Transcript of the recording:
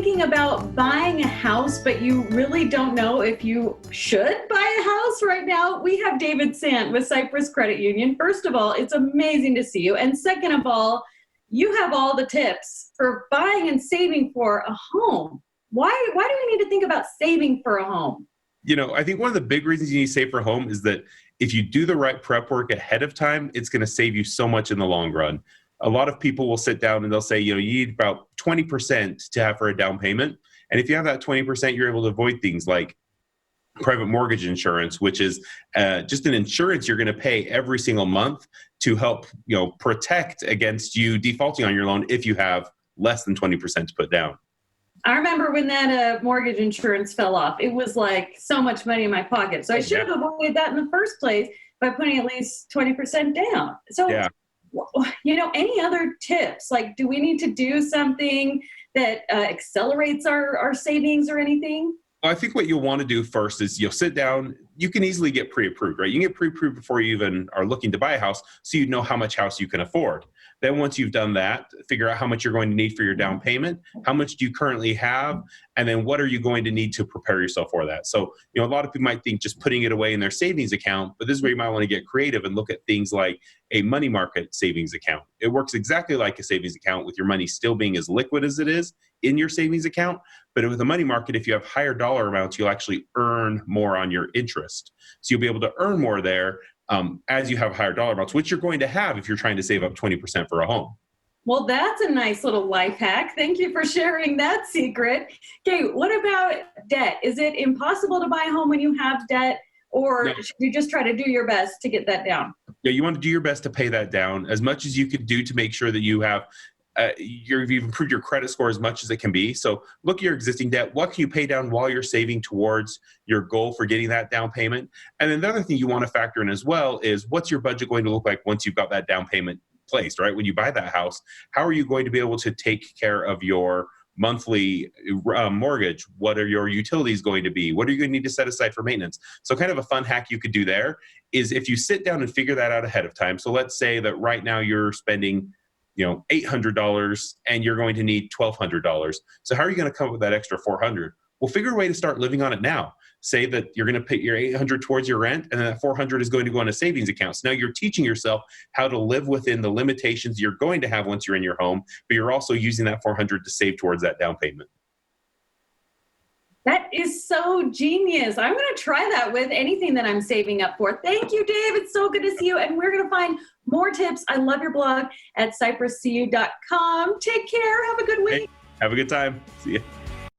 thinking about buying a house, but you really don't know if you should buy a house right now? We have David Sant with Cyprus Credit Union. First of all, it's amazing to see you. And second of all, you have all the tips for buying and saving for a home. Why do we need to think about saving for a home? I think one of the big reasons you need to save for a home is that if you do the right prep work ahead of time, it's going to save you so much in the long run. A lot of people will sit down and they'll say, you need about 20% to have for a down payment. And if you have that 20%, you're able to avoid things like private mortgage insurance, which is just an insurance you're going to pay every single month to help, protect against you defaulting on your loan if you have less than 20% to put down. I remember when that mortgage insurance fell off. It was like so much money in my pocket. So I should have avoided that in the first place by putting at least 20% down. So, any other tips? Like, do we need to do something that accelerates our savings or anything? I think what you'll want to do first is you'll sit down. You can easily get pre-approved, right? You can get pre-approved before you even are looking to buy a house, so you know how much house you can afford. Then once you've done that, figure out how much you're going to need for your down payment, how much do you currently have, and then what are you going to need to prepare yourself for that. So, a lot of people might think just putting it away in their savings account, but this is where you might want to get creative and look at things like a money market savings account. It works exactly like a savings account with your money still being as liquid as it is in your savings account. But with a money market, if you have higher dollar amounts, you'll actually earn more on your interest. So you'll be able to earn more there as you have higher dollar amounts, which you're going to have if you're trying to save up 20% for a home. Well, that's a nice little life hack. Thank you for sharing that secret. Okay, what about debt? Is it impossible to buy a home when you have debt, or should you just try to do your best to get that down? Yeah, you want to do your best to pay that down as much as you could do to make sure that you have you've improved your credit score as much as it can be. So look at your existing debt. What can you pay down while you're saving towards your goal for getting that down payment? And then the other thing you want to factor in as well is what's your budget going to look like once you've got that down payment placed, right? When you buy that house, how are you going to be able to take care of your monthly mortgage? What are your utilities going to be? What are you going to need to set aside for maintenance? So kind of a fun hack you could do there is if you sit down and figure that out ahead of time. So let's say that right now you're spending $800 and you're going to need $1,200. So how are you going to come up with that extra $400? Well, figure a way to start living on it now. Say that you're going to put your $800 towards your rent, and then that $400 is going to go into savings accounts. Now you're teaching yourself how to live within the limitations you're going to have once you're in your home, but you're also using that $400 to save towards that down payment. That is so genius. I'm going to try that with anything that I'm saving up for. Thank you, Dave. It's so good to see you. And we're going to find more tips. I love your blog at cypruscu.com. Take care. Have a good week. Hey, have a good time. See you.